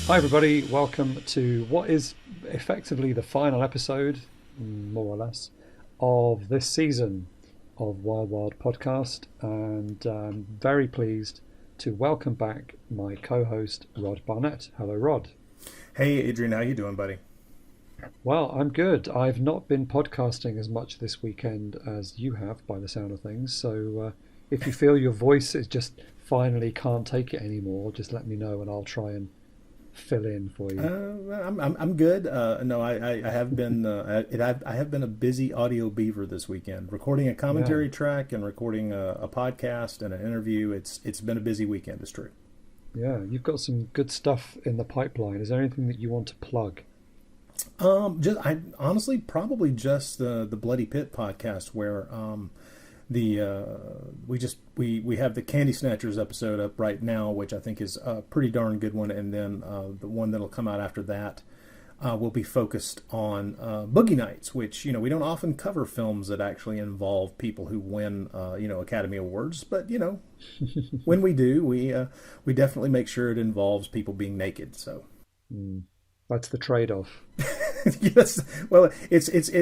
Hi everybody, welcome to what is effectively the final episode, more or less, of this season of Wild Wild Podcast, and I'm very pleased to welcome back my co-host Rod Barnett. Hello Rod. Hey Adrian, how you doing, buddy? Well, I'm good. I've not been podcasting as much this weekend as you have by the sound of things, so if you feel your voice is just finally can't take it anymore, just let me know and I'll try and fill in for you. I'm good. No, I have been I have been a busy audio beaver this weekend, recording a commentary track and recording a podcast and an interview. It's been a busy weekend. It's true. Yeah, you've got some good stuff in the pipeline. Is there anything that you want to plug? I honestly probably just the Bloody Pit podcast where we have the Candy Snatchers episode up right now, which I think is a pretty darn good one, and then the one that'll come out after that will be focused on Boogie Nights, which we don't often cover films that actually involve people who win Academy Awards, but when we do, we definitely make sure it involves people being naked. So that's the trade-off. Yes, well,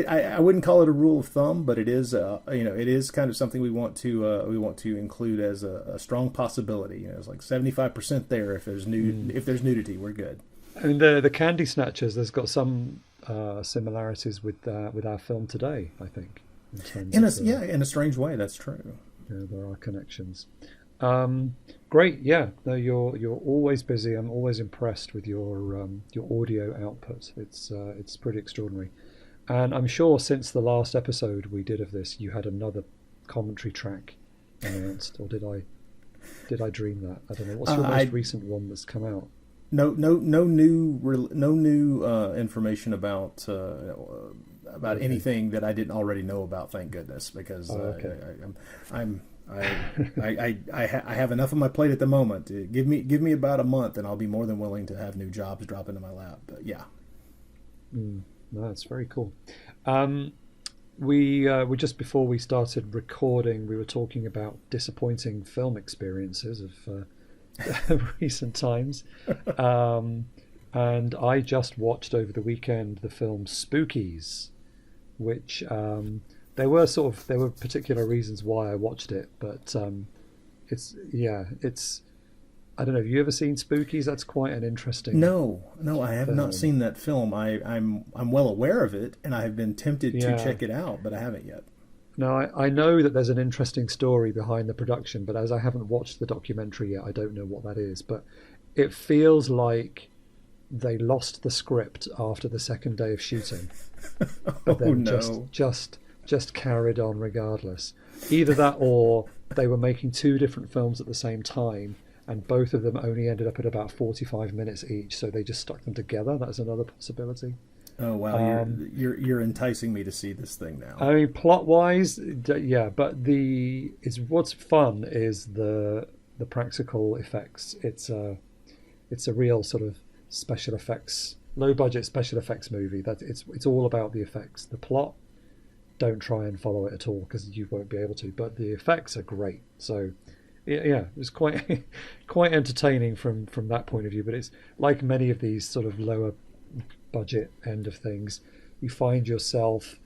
I wouldn't call it a rule of thumb, but it is it is kind of something we want to include as a strong possibility. It's like 75% there. If there's nudity, we're good. I mean, the Candy Snatchers, there's got some similarities with our film today, I think. In a strange way, that's true. Yeah, there are connections. Great, yeah. No, you're always busy. I'm always impressed with your audio output. It's pretty extraordinary, and I'm sure since the last episode we did of this, you had another commentary track announced, or did I dream that? I don't know. What's your most recent one that's come out? No new information about anything that I didn't already know about. Thank goodness, because I have enough on my plate at the moment. Give me about a month, and I'll be more than willing to have new jobs drop into my lap. But yeah, no, that's very cool. We just before we started recording, we were talking about disappointing film experiences of recent times, and I just watched over the weekend the film Spookies, which. There were particular reasons why I watched it, but it's I don't know. Have you ever seen Spookies? That's quite an interesting. No, I have not seen that film. I'm well aware of it, and I have been tempted to check it out, but I haven't yet. No, I know that there's an interesting story behind the production, but as I haven't watched the documentary yet, I don't know what that is. But it feels like they lost the script after the second day of shooting, but then just carried on regardless. Either that, or they were making two different films at the same time, and both of them only ended up at about 45 minutes each, so they just stuck them together. That's another possibility. Oh wow, you're enticing me to see this thing now. I mean, plot wise, yeah, but what's fun is the practical effects. It's a real sort of special effects, low budget special effects movie. That it's all about the effects. The plot, don't try and follow it at all because you won't be able to, but the effects are great. So yeah, it was quite entertaining from that point of view. But it's like many of these sort of lower budget end of things, you find yourself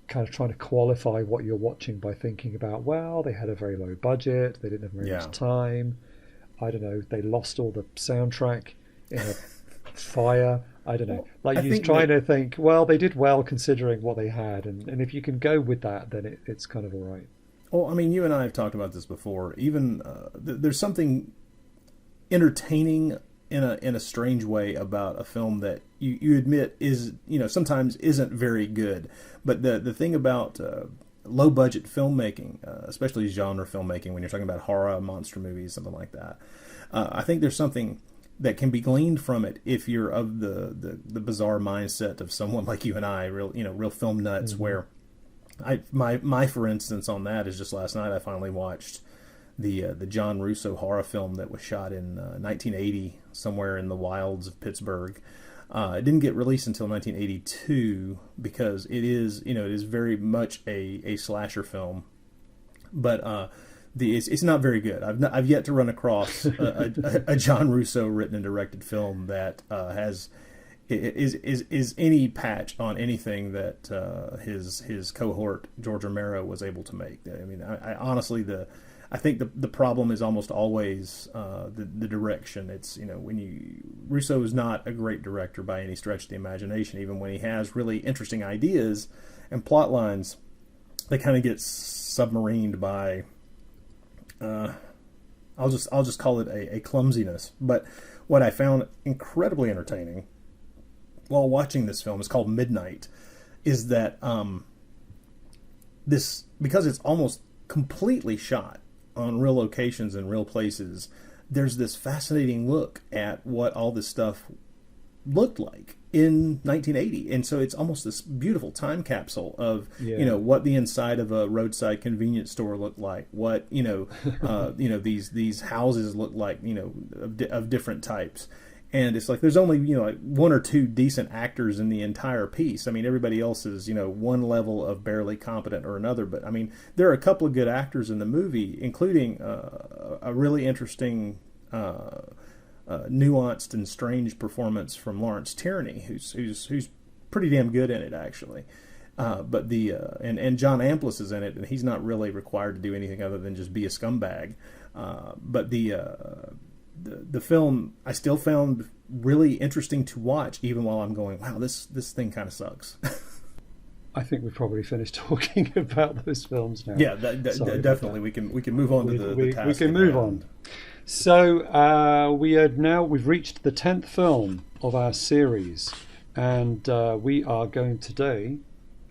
kind of trying to qualify what you're watching by thinking about, well, they had a very low budget, they didn't have very much time, I don't know, they lost all the soundtrack in a fire. I don't know. Like you're trying to think, well, they did well considering what they had, and if you can go with that, then it's kind of all right. Well, I mean, you and I have talked about this before. Even there's something entertaining in a strange way about a film that you admit is, sometimes isn't very good. But the thing about low budget filmmaking, especially genre filmmaking, when you're talking about horror, monster movies, something like that, I think there's something that can be gleaned from it if you're of the bizarre mindset of someone like you and I, real film nuts. Mm-hmm. Where my for instance on that is just last night I finally watched the John Russo horror film that was shot in 1980 somewhere in the wilds of Pittsburgh. It didn't get released until 1982 because it is very much a slasher film, but it's not very good. I've yet to run across a John Russo written and directed film that is any patch on anything that his cohort George Romero was able to make. I mean, I honestly I think the problem is almost always the direction. It's Russo is not a great director by any stretch of the imagination. Even when he has really interesting ideas and plot lines, they kind of get submarined by I'll just call it a clumsiness. But what I found incredibly entertaining while watching this film is called Midnight, is that this, because it's almost completely shot on real locations and real places, there's this fascinating look at what all this stuff looked like in 1980, and so it's almost this beautiful time capsule of what the inside of a roadside convenience store looked like, what these houses look like, of different types. And it's like there's only like one or two decent actors in the entire piece. I mean, everybody else is one level of barely competent or another. But I mean, there are a couple of good actors in the movie, including a really interesting, nuanced and strange performance from Lawrence Tierney, who's pretty damn good in it actually. But and John Amplas is in it, and he's not really required to do anything other than just be a scumbag. But the film I still found really interesting to watch, even while I'm going, wow, this thing kind of sucks. I think we've probably finished talking about those films now. Yeah, definitely. We can move on to the task. We can move on. So we've reached the 10th film of our series, and we are going today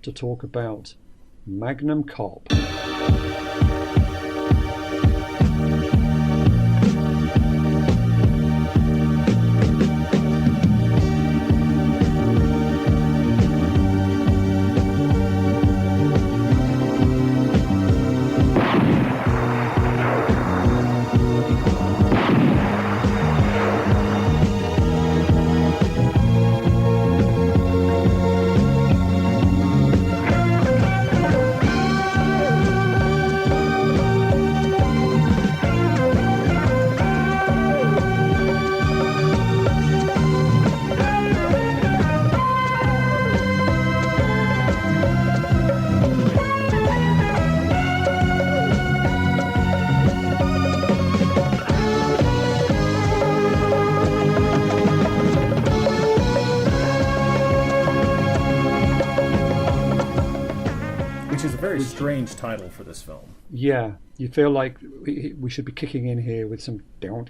to talk about Magnum Cop. Strange title for this film. Yeah, you feel like we should be kicking in here with some kind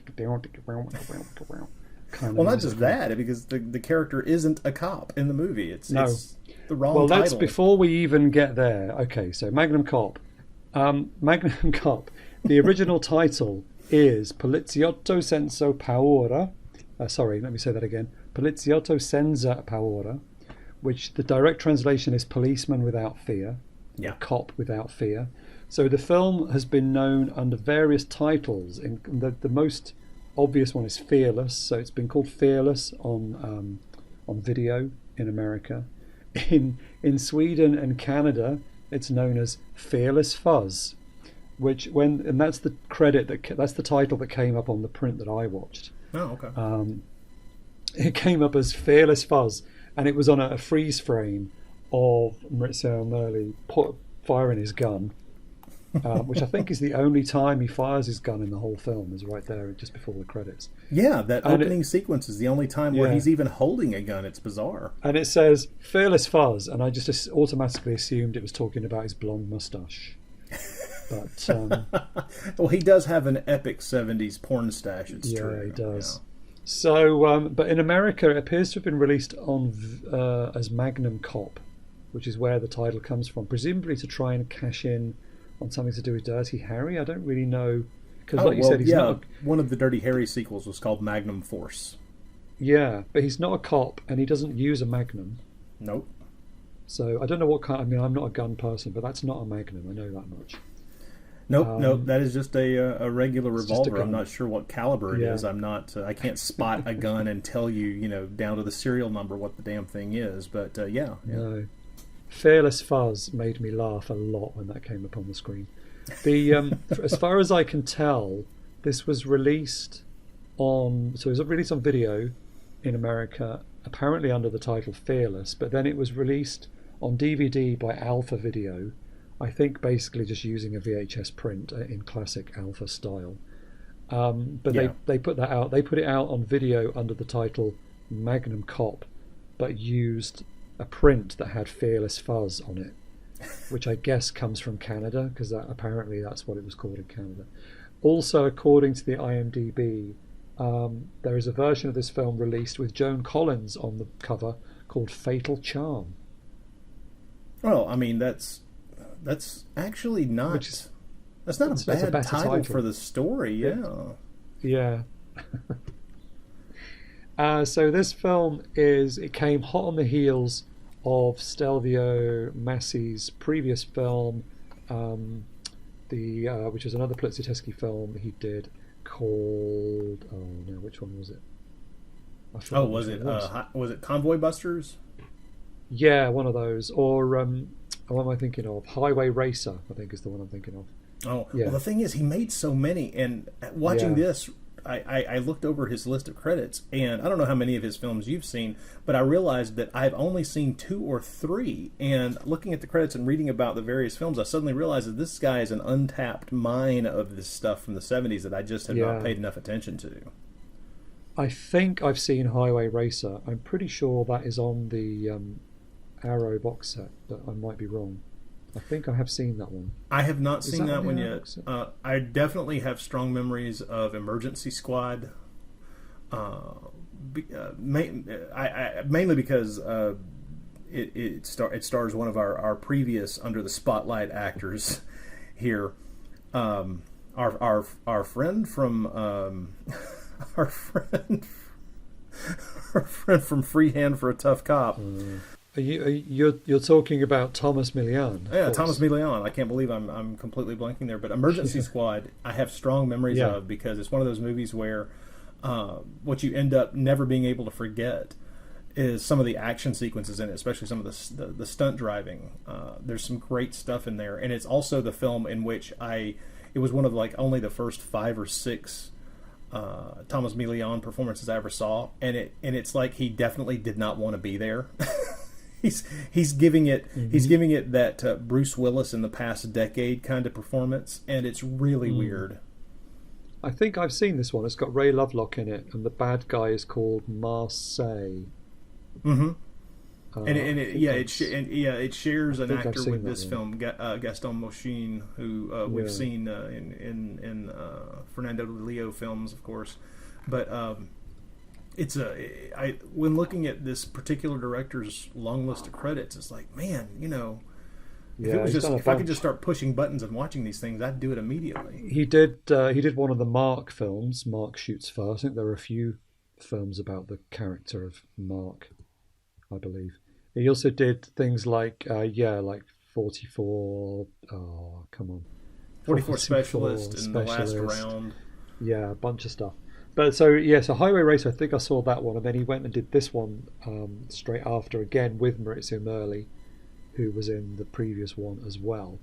of well, not just that, because the character isn't a cop in the movie. It's the wrong title. Well, that's before we even get there. Okay, so Magnum Cop. Magnum Cop. The original title is Poliziotto senza paura. Sorry, let me say that again. Poliziotto senza paura, which the direct translation is Policeman Without Fear. Yeah. Cop Without Fear. So the film has been known under various titles. In the most obvious one is Fearless. So it's been called Fearless on video in America. In Sweden and Canada, it's known as Fearless Fuzz, and that's the that's the title that came up on the print that I watched. Oh, okay. It came up as Fearless Fuzz, and it was on a freeze frame of Marizio Merli firing his gun, which I think is the only time he fires his gun in the whole film, is right there just before the credits. Yeah, that opening sequence is the only time where he's even holding a gun. It's bizarre. And it says Fearless Fuzz, and I just automatically assumed it was talking about his blonde mustache. But well, he does have an epic 70s porn stash. It's true. Yeah, he does. So, but in America, it appears to have been released on as Magnum Cop, which is where the title comes from, presumably to try and cash in on something to do with Dirty Harry. I don't really know, because like you said, he's not. One of the Dirty Harry sequels was called Magnum Force. Yeah, but he's not a cop, and he doesn't use a Magnum. Nope. So I don't know what kind. I mean, I'm not a gun person, but that's not a Magnum. I know that much. Nope. That is just a regular revolver. I'm not sure what caliber it is. I'm not. I can't spot a gun and tell you, down to the serial number what the damn thing is. But yeah. No. Fearless Fuzz made me laugh a lot when that came up on the screen. The as far as I can tell, this was released on. So it was released on video in America, apparently under the title Fearless, but then it was released on DVD by Alpha Video. I think basically just using a VHS print in classic Alpha style. But they put that out. They put it out on video under the title Magnum Cop, but used a print that had Fearless Fuzz on it, which I guess comes from Canada, because apparently that's what it was called in Canada. Also, according to the IMDb, there is a version of this film released with Joan Collins on the cover called Fatal Charm. Well, I mean, that's actually not. That's not a bad title for the story. Yeah. So this film it came hot on the heels of Stelvio Massi's previous film, which was another Poliziotto film he did called. Oh no, which one was it? Was it Convoy Busters? Yeah, one of those. Or what am I thinking of? Highway Racer, I think is the one I'm thinking of. Oh, yeah. Well, the thing is, he made so many, and watching this, I looked over his list of credits, and I don't know how many of his films you've seen, but I realized that I've only seen 2 or 3, and looking at the credits and reading about the various films, I suddenly realized that this guy is an untapped mine of this stuff from the 70s that I just have not paid enough attention to. I think I've seen Highway Racer. I'm pretty sure that is on the Arrow box set, but I might be wrong. I think I have seen that one. I have not seen that one yet. I definitely have strong memories of Emergency Squad. Mainly because it stars one of our previous Under the Spotlight actors here. Our friend from our friend from Freehand for a Tough Cop. You're talking about Thomas Milian. Yeah, Thomas Milian. I can't believe I'm completely blanking there. But Emergency Squad, I have strong memories of, because it's one of those movies where what you end up never being able to forget is some of the action sequences in it, especially some of the stunt driving. There's some great stuff in there, and it's also the film in which it was one of only the first 5 or 6 Thomas Milian performances I ever saw, and it's like he definitely did not want to be there. He's giving it that Bruce Willis in the past decade kind of performance, and it's really weird. I think I've seen this one. It's got Ray Lovelock in it, and the bad guy is called Marseille. Mm-hmm. It shares an actor with this film, Gaston Moschin, who we've seen in Fernando Leo films, of course, but. When looking at this particular director's long list of credits, it's like, man, if I could just start pushing buttons and watching these things, I'd do it immediately. He did one of the Mark films, Mark Shoots First. I think there are a few films about the character of Mark, I believe. He also did things like 44. Oh, come on, 44 Specialist and The Last Round. Yeah, a bunch of stuff. But so Highway Racer, I think I saw that one, and then he went and did this one straight after, again with Marizio Merli, who was in the previous one as well.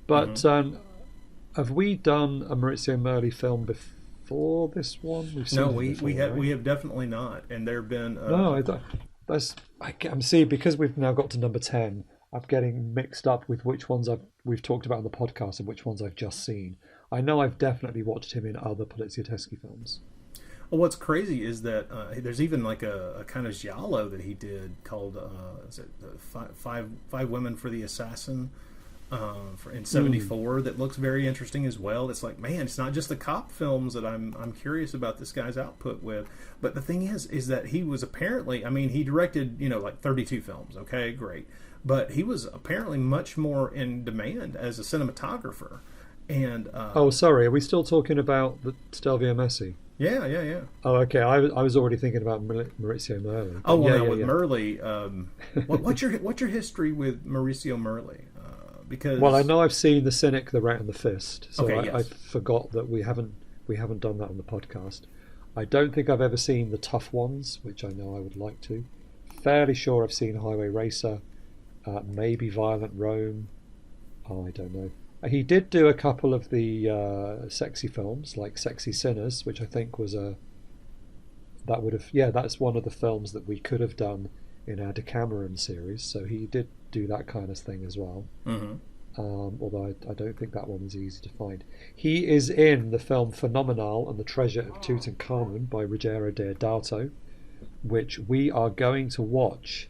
But have we done a Marizio Merli film before this one? We have definitely not, and there have been. I'm seeing, because we've now got to number 10. I'm getting mixed up with which ones we've talked about on the podcast and which ones I've just seen. I know I've definitely watched him in other Poliziotto films. Well, what's crazy is that there's even a kind of giallo that he did called Five Women for the Assassin. in '74 that looks very interesting as well. It's like, man, it's not just the cop films that I'm curious about this guy's output with. But the thing is that he was apparently, I mean, he directed, like 32 films. Okay, great. But he was apparently much more in demand as a cinematographer. And oh, sorry, are we still talking about the Stelvio Massi? Yeah. Oh, okay. I was already thinking about Marizio Merli. Oh, well, yeah, with Merli, what's your history with Marizio Merli? Because I know I've seen The Cynic, The Rat and the Fist, so okay, I forgot that we haven't done that on the podcast. I don't think I've ever seen The Tough Ones, which I know I would like to. Fairly sure I've seen Highway Racer, maybe Violent Rome. Oh, I don't know. He did do a couple of the sexy films, like Sexy Sinners, which I think was that's one of the films that we could have done in our Decameron series. So he did do that kind of thing as well. Mm-hmm. Although I don't think that one was easy to find. He is in the film Phenomenal and the Treasure of Tutankhamun by Ruggero Deodato, which we are going to watch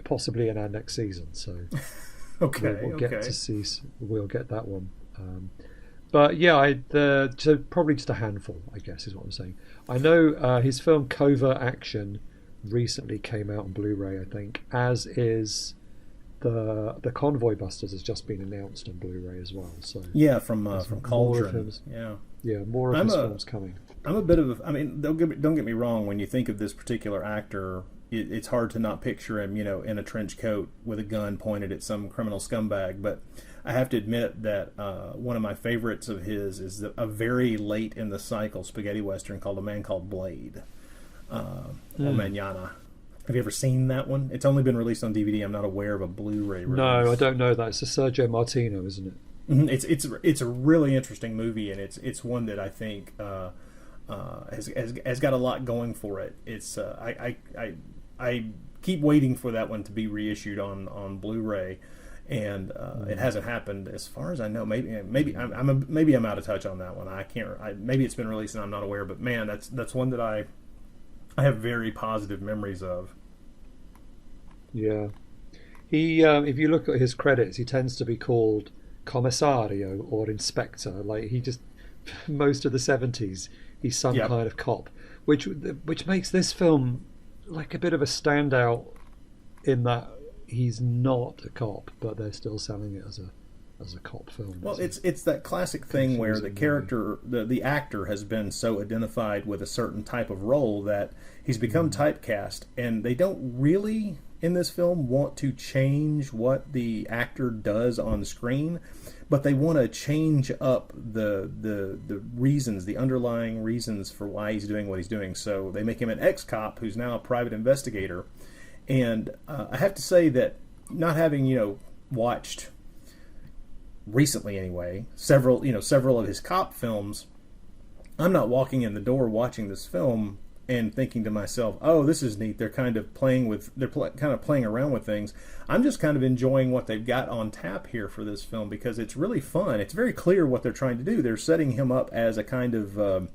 possibly in our next season. So we'll get to see. We'll get that one. But yeah, so probably just a handful, I guess, is what I'm saying. I know his film Covert Action recently came out on Blu-ray, I think, as is the Convoy Busters has just been announced on Blu-ray as well. So yeah, from Cauldron. More of his films coming. I'm a bit of I mean, don't get me wrong. When you think of this particular actor, it's hard to not picture him, in a trench coat with a gun pointed at some criminal scumbag. But I have to admit that one of my favorites of his is a very late in the cycle spaghetti western called A Man Called Blade, or Mañana. Have you ever seen that one? It's only been released on DVD. I'm not aware of a Blu-ray release. No, I don't know that. It's a Sergio Martino, isn't it? Mm-hmm. It's a really interesting movie, and it's one that I think has got a lot going for it. It's I keep waiting for that one to be reissued on Blu-ray, and it hasn't happened as far as I know. Maybe I'm out of touch on that one. I can't. Maybe it's been released and I'm not aware. But man, that's one that I have very positive memories of. Yeah, he if you look at his credits, he tends to be called commissario or inspector. Like he just most of the 70s, he's some kind of cop, which makes this film like a bit of a standout in that he's not a cop, but they're still selling it as a cop film. Well, it's that classic thing where the character, the actor has been so identified with a certain type of role that he's become typecast, and they don't really in this film want to change what the actor does on screen, but they want to change up the reasons, the underlying reasons for why he's doing what he's doing. So they make him an ex-cop who's now a private investigator. And I have to say that not having, watched recently anyway, several of his cop films, I'm not walking in the door watching this film and thinking to myself, "Oh, this is neat." They're kind of playing around with things. I'm just kind of enjoying what they've got on tap here for this film because it's really fun. It's very clear what they're trying to do. They're setting him up as a kind of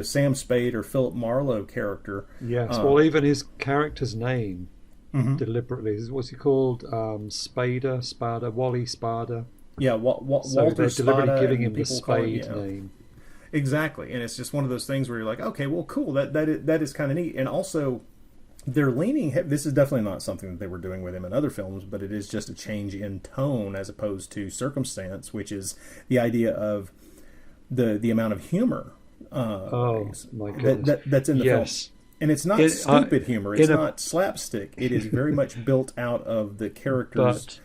Sam Spade or Philip Marlowe character. Yes. Well, even his character's name deliberately is what's he called? Spada, Wally Spada. Yeah, so Walter they're deliberately Spada, giving him the Spade name. Exactly, and it's just one of those things where you're like, okay, well, cool, that is kind of neat. And also, they're leaning. This is definitely not something that they were doing with him in other films, but it is just a change in tone as opposed to circumstance, which is the idea of the amount of humor. My goodness, that's in the film, and it's not stupid humor. It's not slapstick. It is very much built out of the characters.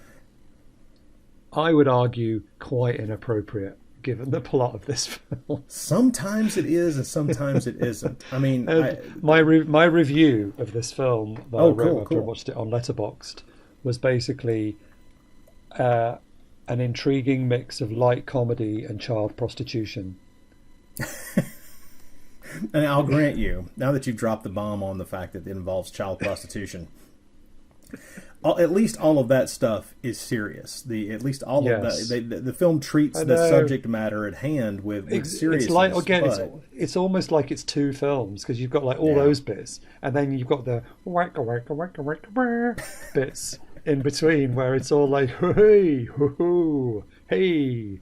But I would argue quite inappropriate, given the plot of this film. Sometimes it is, and sometimes it isn't. I mean, my review of this film that I wrote after I cool. watched it on Letterboxd was basically an intriguing mix of light comedy and child prostitution. And I'll grant you, now that you've dropped the bomb on the fact that it involves child prostitution, at least all of that stuff is serious. At least all of that, the film treats the subject matter at hand with seriousness. It's like it's almost like it's two films because you've got like all those bits, and then you've got the wacka wacka wacka wacka bits, in between where it's all like, hey, hoo, hey.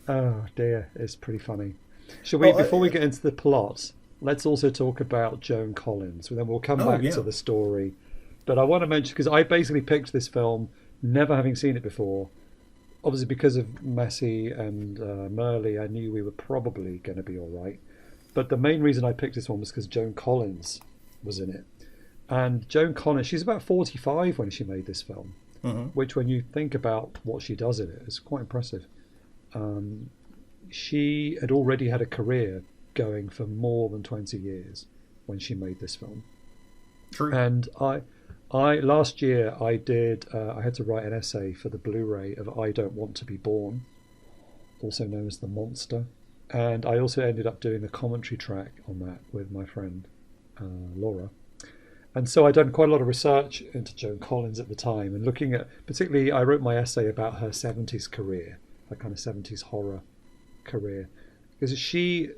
Oh dear, it's pretty funny. Shall we, before we get into the plot, let's also talk about Joan Collins. Then we'll come back to the story. But I want to mention, because I basically picked this film, never having seen it before. Obviously, because of Massi and Merli, I knew we were probably going to be all right. But the main reason I picked this one was because Joan Collins was in it. And Joan Collins, she's about 45 when she made this film, which when you think about what she does in it, is quite impressive. She had already had a career going for more than 20 years when she made this film. True. And I last year I had to write an essay for the Blu-ray of I Don't Want to Be Born, also known as The Monster. And I also ended up doing a commentary track on that with my friend Laura. And so I'd done quite a lot of research into Joan Collins at the time, and looking at, particularly, I wrote my essay about her 70s career, her kind of 70s horror career, because she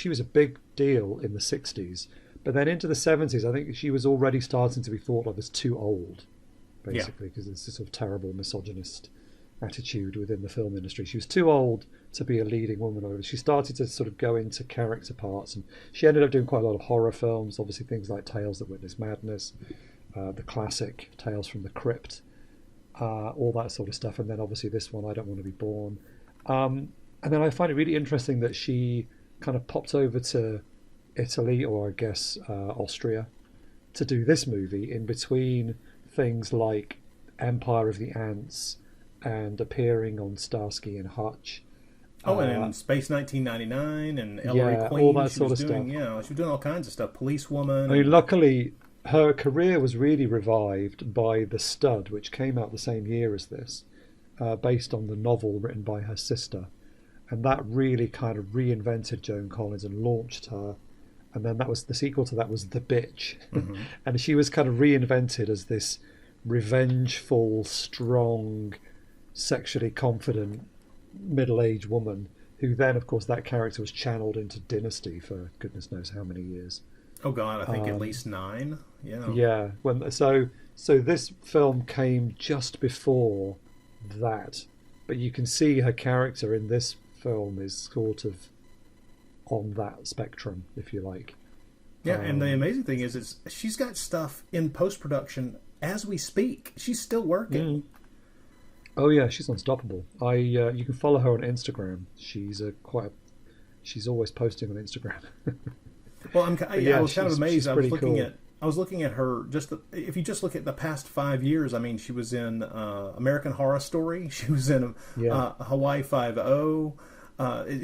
was a big deal in the 60s, but then into the 70s, I think she was already starting to be thought of as too old, basically, because there's this sort of terrible misogynist attitude within the film industry. She was too old to be a leading woman. She started to sort of go into character parts, and she ended up doing quite a lot of horror films, obviously things like Tales That Witness Madness, the classic Tales from the Crypt, all that sort of stuff, and then obviously this one, I Don't Want to Be Born. And then I find it really interesting that she kind of popped over to Italy, or I guess Austria, to do this movie in between things like Empire of the Ants and appearing on Starsky and Hutch. And Space 1999 and Ellery Queen. All that sort of stuff. Yeah, she was doing all kinds of stuff. Policewoman. I mean, luckily, her career was really revived by The Stud, which came out the same year as this, based on the novel written by her sister. And that really kind of reinvented Joan Collins and launched her. And then the sequel to that was The Bitch. And she was kind of reinvented as this revengeful, strong, sexually confident middle-aged woman, who then, of course, that character was channeled into Dynasty for goodness knows how many years. Oh God, I think at least 9. Yeah. Yeah. So this film came just before that, but you can see her character in this film is sort of on that spectrum, if you like. Yeah, and the amazing thing is she's got stuff in post-production as we speak. She's still working. Oh yeah, she's unstoppable. You can follow her on Instagram. She's always posting on Instagram. Well, I was kind of amazed. I was looking at her. If you just look at the past 5 years, I mean, she was in American Horror Story. She was in Hawaii Five-0.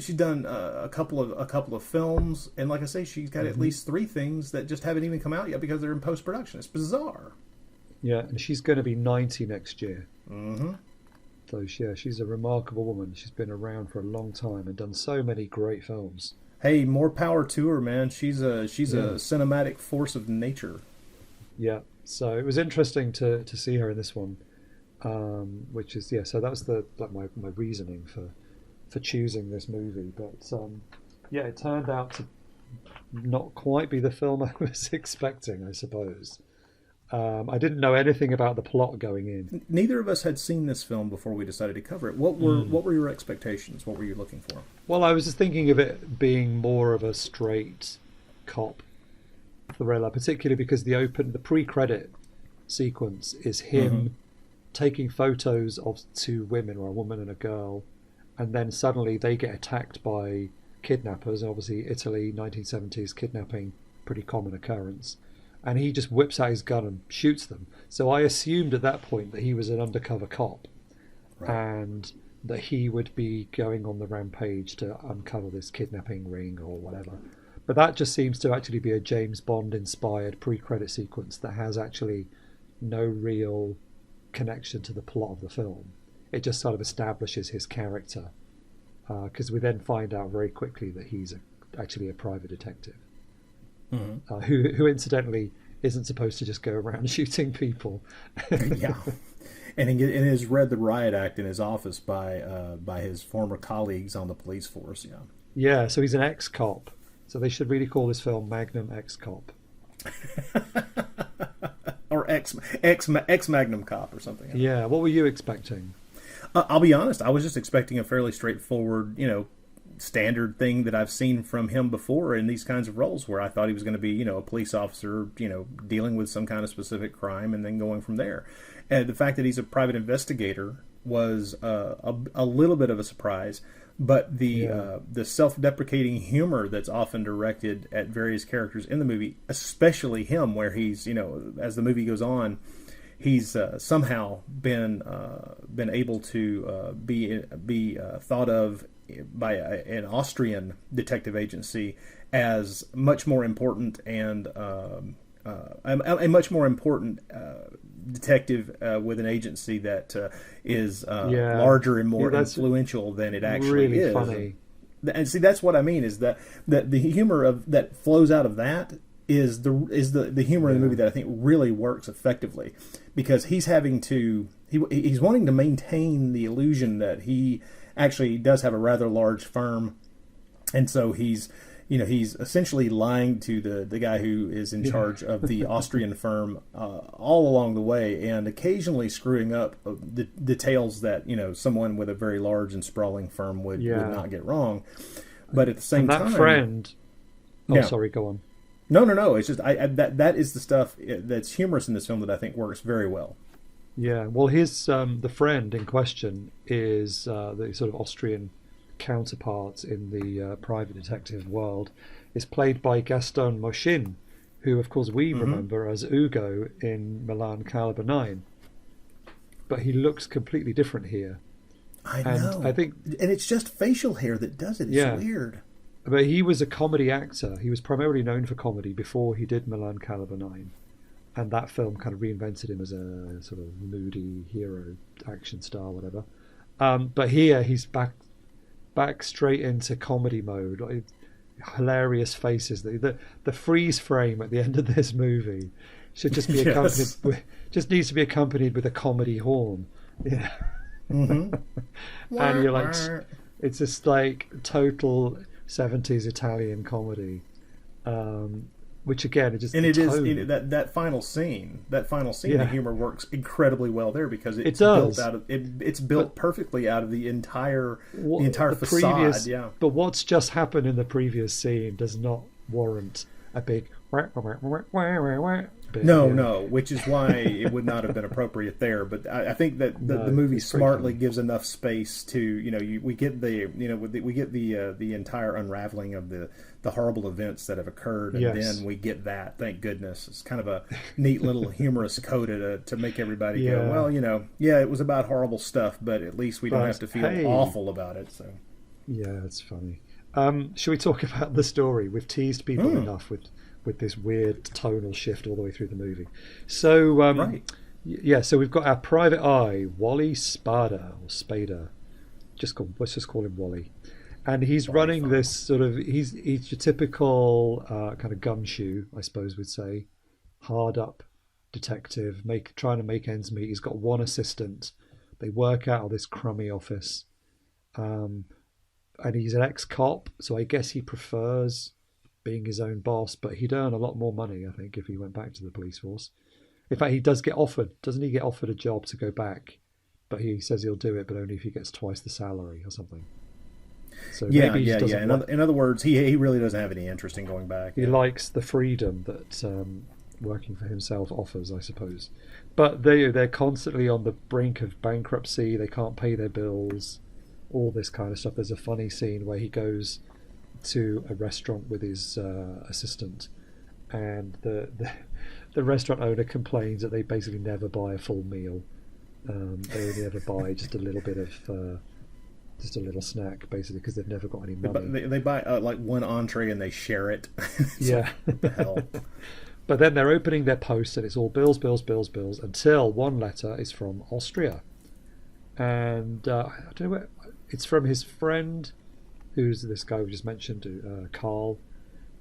She's done a couple of films, and like I say, she's got at least 3 things that just haven't even come out yet because they're in post production. It's bizarre. Yeah, and she's going to be 90 next year. So she's a remarkable woman. She's been around for a long time and done so many great films. Hey, more power to her, man. She's a cinematic force of nature. Yeah. So it was interesting to see her in this one, which is So that was my reasoning for choosing this movie. But it turned out to not quite be the film I was expecting, I suppose. I didn't know anything about the plot going in. Neither of us had seen this film before we decided to cover it. What were your expectations? What were you looking for? Well, I was just thinking of it being more of a straight cop thriller, particularly because the pre-credit sequence is him taking photos of 2 women, or a woman and a girl, and then suddenly they get attacked by kidnappers. Obviously, Italy, 1970s, kidnapping, pretty common occurrence. And he just whips out his gun and shoots them. So I assumed at that point that he was an undercover cop, and that he would be going on the rampage to uncover this kidnapping ring or whatever. But that just seems to actually be a James Bond-inspired pre-credit sequence that has actually no real connection to the plot of the film. It just sort of establishes his character, because we then find out very quickly that he's actually a private detective. Who incidentally isn't supposed to just go around shooting people. Yeah, and he has read the riot act in his office by his former colleagues on the police force. Yeah. So he's an ex-cop. So they should really call this film Magnum Cop, or Ex Magnum Cop or something. Yeah, what were you expecting? I'll be honest. I was just expecting a fairly straightforward, standard thing that I've seen from him before in these kinds of roles, where I thought he was going to be, a police officer, dealing with some kind of specific crime and then going from there. And the fact that he's a private investigator was a little bit of a surprise. But the self-deprecating humor that's often directed at various characters in the movie, especially him, where he's, as the movie goes on, he's somehow been able to be thought of by an Austrian detective agency as much more important and a much more important detective with an agency that is larger and more influential than it actually really is. Funny. And see, that's what I mean, is that the humor that flows out of that is the humor in the movie that I think really works effectively, because he's wanting to maintain the illusion that he actually does have a rather large firm, and so he's essentially lying to the guy who is in charge of the Austrian firm all along the way, and occasionally screwing up the details that someone with a very large and sprawling firm would not get wrong. But at the same time, that friend. Sorry, go on. No. It's just that is the stuff that's humorous in this film that I think works very well. Yeah, well, his the friend in question is the sort of Austrian counterpart in the private detective world, is played by Gaston Mochin, who, of course, we remember as Ugo in Milan Caliber 9. But he looks completely different here. I know. And it's just facial hair that does it. It's weird. But he was a comedy actor. He was primarily known for comedy before he did Milan Caliber 9. And that film kind of reinvented him as a sort of moody hero, action star, whatever. But here he's back straight into comedy mode. Like, hilarious faces. The freeze frame at the end of this movie should just be accompanied needs to be accompanied with a comedy horn. Yeah. And you're like, it's just like total 70s Italian comedy, which again, it is that final scene. The humor works incredibly well there, because it's built perfectly out of the entire facade. But what's just happened in the previous scene does not warrant a big bit. No, which is why it would not have been appropriate there. But I think that the movie smartly gives enough space to we get the entire unraveling of the horrible events that have occurred, and then we get that. Thank goodness, it's kind of a neat little humorous coda to make everybody go, well, it was about horrible stuff, but at least we don't have to feel awful about it. So it's funny. Should we talk about the story? We've teased people enough with this weird tonal shift all the way through the movie. So, so we've got our private eye, Wally Spada, or Spader. Let's just call him Wally. And he's running this sort of, he's your typical kind of gumshoe, I suppose we'd say, hard up detective, trying to make ends meet. He's got one assistant. They work out of this crummy office. And he's an ex-cop, so I guess he prefers being his own boss, but he'd earn a lot more money, I think, if he went back to the police force. In fact, he does get offered, doesn't he get offered a job to go back? But he says he'll do it, but only if he gets twice the salary or something. So maybe he doesn't. In other words, he really doesn't have any interest in going back. He likes the freedom that working for himself offers, I suppose. But they're constantly on the brink of bankruptcy. They can't pay their bills, all this kind of stuff. There's a funny scene where he goes to a restaurant with his assistant, and the restaurant owner complains that they basically never buy a full meal. They only ever buy just a little bit of just a little snack, basically, because they've never got any money. They buy like one entree and they share it. What the hell? But then they're opening their post and it's all bills, until one letter is from Austria, and I don't know where it's from. His friend, who's this guy we just mentioned, Carl,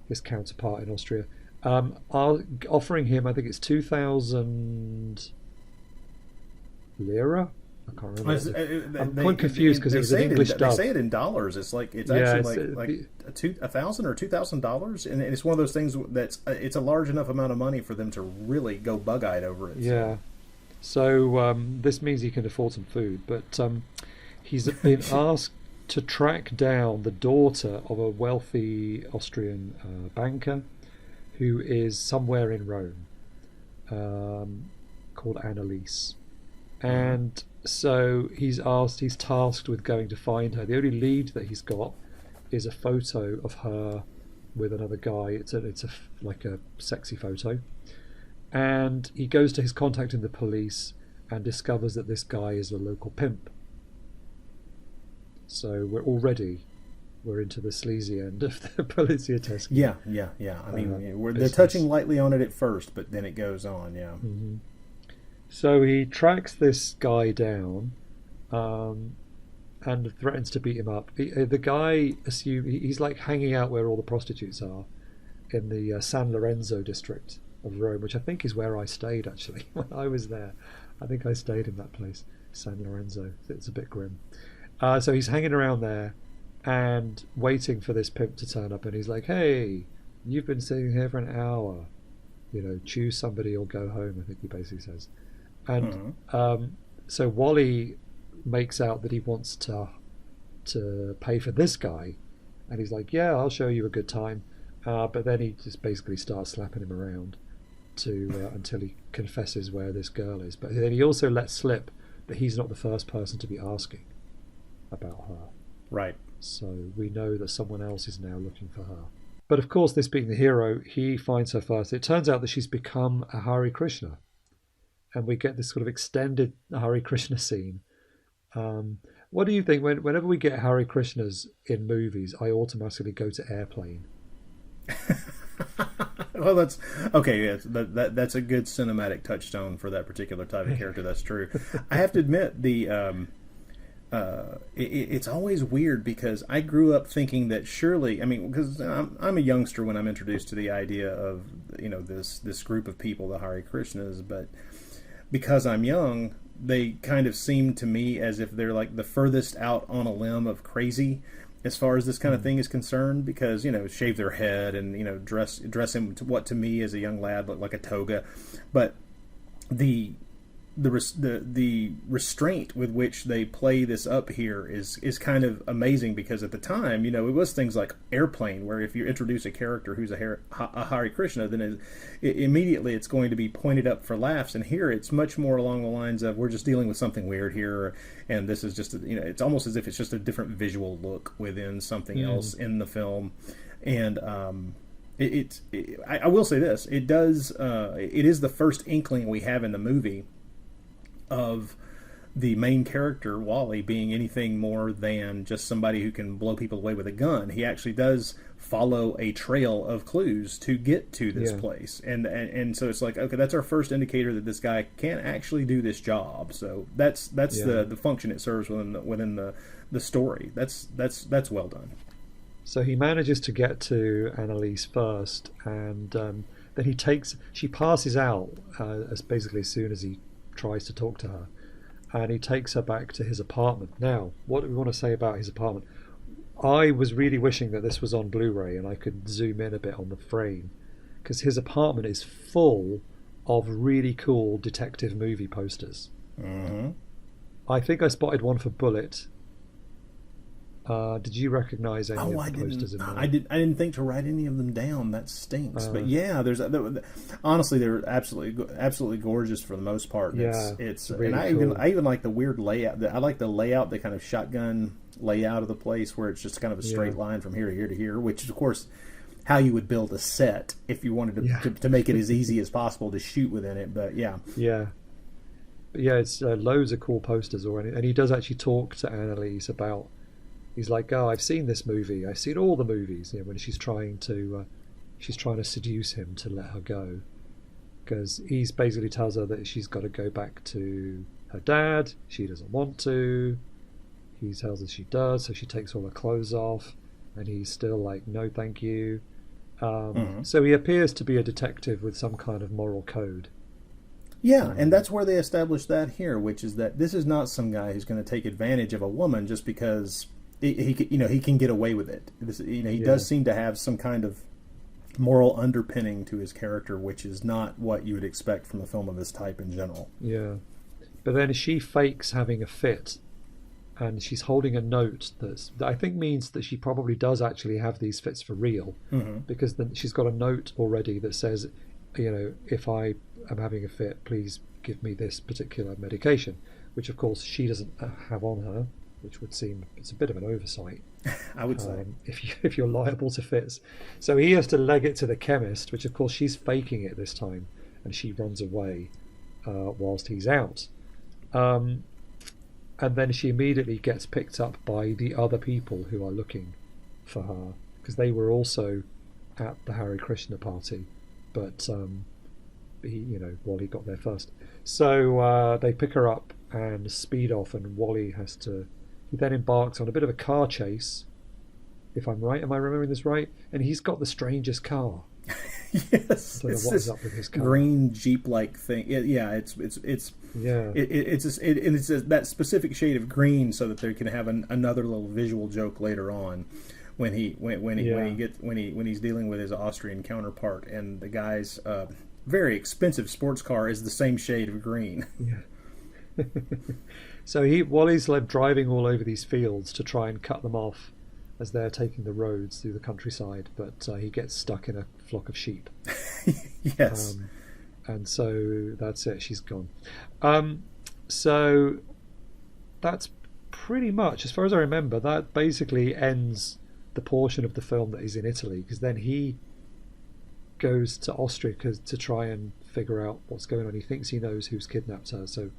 his counterpart in Austria, are offering him, I think it's 2,000 lira, I can't remember. I'm quite confused because it was an English dub. They say it in dollars. It's like it's actually like $1,000 or $2,000, and it's one of those things that's it's a large enough amount of money for them to really go bug-eyed over it. Yeah. So this means he can afford some food, but he's been asked to track down the daughter of a wealthy Austrian banker who is somewhere in Rome, called Annalise. And so he's tasked with going to find her. The only lead that he's got is a photo of her with another guy. It's like a sexy photo. And he goes to his contact in the police and discovers that this guy is a local pimp. So we're into the sleazy end of the Poliziotto. Yeah. I mean, they're touching lightly on it at first, but then it goes on, yeah. Mm-hmm. So he tracks this guy down and threatens to beat him up. The guy he's like hanging out where all the prostitutes are in the San Lorenzo district of Rome, which I think is where I stayed actually when I was there. I think I stayed in that place, San Lorenzo. It's a bit grim. So he's hanging around there and waiting for this pimp to turn up, and he's like, "Hey, you've been sitting here for an hour. Choose somebody or go home," I think he basically says. And so Wally makes out that he wants to pay for this guy, and he's like, "Yeah, I'll show you a good time." But then he just basically starts slapping him around until he confesses where this girl is. But then he also lets slip that he's not the first person to be asking about her. Right. So we know that someone else is now looking for her. But of course, this being the hero, he finds her first. It turns out that she's become a Hare Krishna. And we get this sort of extended Hare Krishna scene. What do you think? Whenever we get Hare Krishnas in movies, I automatically go to Airplane. Well, that's okay. Yes, that's a good cinematic touchstone for that particular type of character. That's true. I have to admit, it's always weird because I grew up thinking that surely, because I'm a youngster when I'm introduced to the idea of this group of people, the Hare Krishnas, but because I'm young, they kind of seem to me as if they're like the furthest out on a limb of crazy as far as this kind of thing is concerned, because shave their head and dress in what to me as a young lad looked like a toga, but the restraint with which they play this up here is kind of amazing, because at the time it was things like Airplane, where if you introduce a character who's a Hare Krishna, then immediately it's going to be pointed up for laughs, and here it's much more along the lines of we're just dealing with something weird here, and this is just it's almost as if it's just a different visual look within something else in the film. And I will say this, it is the first inkling we have in the movie of the main character, Wally, being anything more than just somebody who can blow people away with a gun. He actually does follow a trail of clues to get to this place. And so it's like, okay, that's our first indicator that this guy can't actually do this job. So that's the function it serves within the story. That's well done. So he manages to get to Annalise first, and then she passes out as soon as he tries to talk to her, and he takes her back to his apartment. Now, what do we want to say about his apartment? I was really wishing that this was on Blu-ray and I could zoom in a bit on the frame, because his apartment is full of really cool detective movie posters. Mm-hmm. I think I spotted one for Bullet. Did you recognize any of the posters in there? I didn't think to write any of them down. That stinks. But yeah, honestly, they're absolutely gorgeous for the most part. It's really and I even like the weird layout. I like the layout, the kind of shotgun layout of the place, where it's just kind of a straight line from here to here to here, which is of course how you would build a set if you wanted to make it as easy as possible to shoot within it. But it's loads of cool posters already, and he does actually talk to Annalise about. He's like, "Oh, I've seen this movie. I've seen all the movies." When she's trying to seduce him to let her go, because he basically tells her that she's got to go back to her dad. She doesn't want to. He tells her she does, so she takes all her clothes off, and he's still like, "No, thank you." So he appears to be a detective with some kind of moral code. Yeah, and that's where they establish that here, which is that this is not some guy who's going to take advantage of a woman just because he can get away with it. He does seem to have some kind of moral underpinning to his character, which is not what you would expect from a film of this type in general. Yeah, but then she fakes having a fit, and she's holding a note that I think means that she probably does actually have these fits for real, because then she's got a note already that says, if I am having a fit, please give me this particular medication, which of course she doesn't have on her, which would seem it's a bit of an oversight. I would say if you're liable to fits. So he has to leg it to the chemist, which of course she's faking it this time, and she runs away whilst he's out. And then she immediately gets picked up by the other people who are looking for her, because they were also at the Hare Krishna party, but Wally got there first. So they pick her up and speed off, and Wally he then embarks on a bit of a car chase, if I'm right. Am I remembering this right? And he's got the strangest car. Yes, I don't know what is up with his car. Green Jeep-like thing. It's that specific shade of green, so that they can have another little visual joke later on when he's dealing with his Austrian counterpart, and the guy's very expensive sports car is the same shade of green. Yeah. So Wally's driving all over these fields to try and cut them off as they're taking the roads through the countryside, but he gets stuck in a flock of sheep. Yes. And so that's it, she's gone. So that's pretty much, as far as I remember, that basically ends the portion of the film that is in Italy, because then he goes to Austria to try and figure out what's going on. He thinks he knows who's kidnapped her, so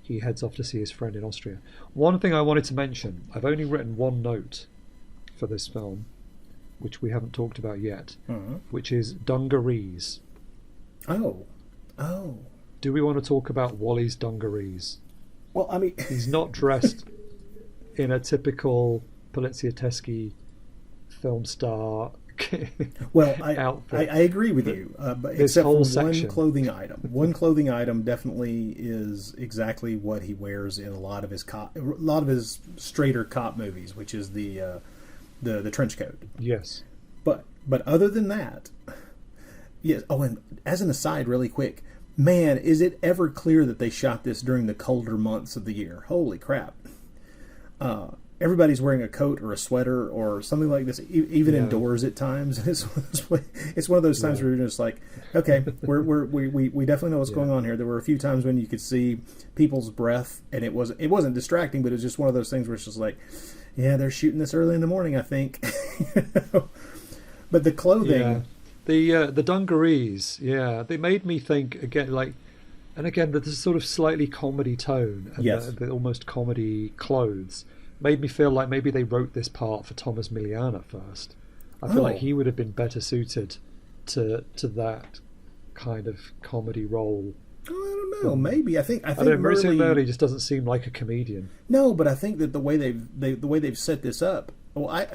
he heads off to see his friend in Austria. One thing I wanted to mention, I've only written one note for this film, which we haven't talked about yet, which is dungarees. Oh. Do we want to talk about Wally's dungarees? Well, I mean... He's not dressed in a typical Poliziotto film star outfit. I agree with you, but except for one clothing item. One clothing item definitely is exactly what he wears in a lot of his straighter cop movies, which is the trench coat. Yes. But other than that, yes. Oh, and as an aside, really quick, man, is it ever clear that they shot this during the colder months of the year? Holy crap! Everybody's wearing a coat or a sweater or something like this, even indoors at times. It's one of those times where you're just like, okay, we definitely know what's going on here. There were a few times when you could see people's breath, and it wasn't distracting, but it was just one of those things where it's just like, yeah, they're shooting this early in the morning, I think. But the clothing, the dungarees, they made me think again, that this sort of slightly comedy tone, and the almost comedy clothes made me feel like maybe they wrote this part for Thomas Milian at first. I feel like he would have been better suited to that kind of comedy role. I don't know. Maybe I think Marizio Merli just doesn't seem like a comedian. No, but I think that the way they've set this up. Well,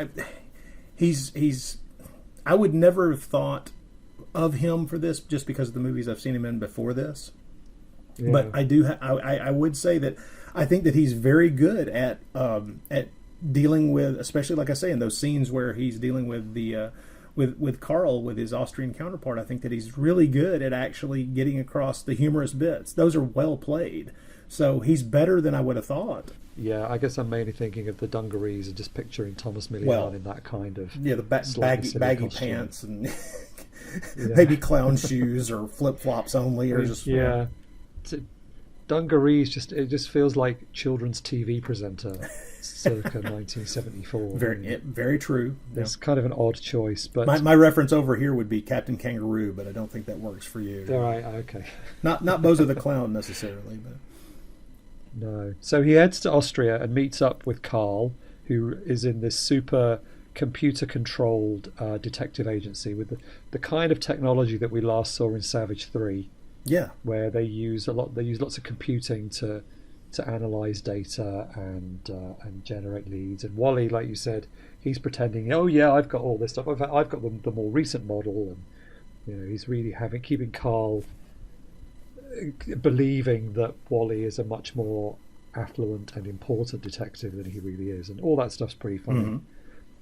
he's. I would never have thought of him for this just because of the movies I've seen him in before this. Yeah. But I do. I would say that I think that he's very good at dealing with, especially like I say, in those scenes where he's dealing with the with Carl, with his Austrian counterpart. I think that he's really good at actually getting across the humorous bits. Those are well played. So he's better than I would have thought. Yeah, I guess I'm mainly thinking of the dungarees and just picturing Thomas Milian in that kind of the baggy pants and maybe clown shoes or flip flops only, or just dungarees. Just feels like children's TV presenter circa 1974. Very true. It's kind of an odd choice, but my reference over here would be Captain Kangaroo, but I don't think that works for you. All right, okay. Not Bozo the Clown necessarily, but. No. So he heads to Austria and meets up with Carl, who is in this super computer-controlled detective agency with the kind of technology that we last saw in Savage 3. Yeah. Where they use lots of computing to analyze data and generate leads. And Wally, like you said, he's pretending, oh yeah, I've got all this stuff. I've got the more recent model, and he's really keeping Carl believing that Wally is a much more affluent and important detective than he really is, and all that stuff's pretty funny. Mm-hmm.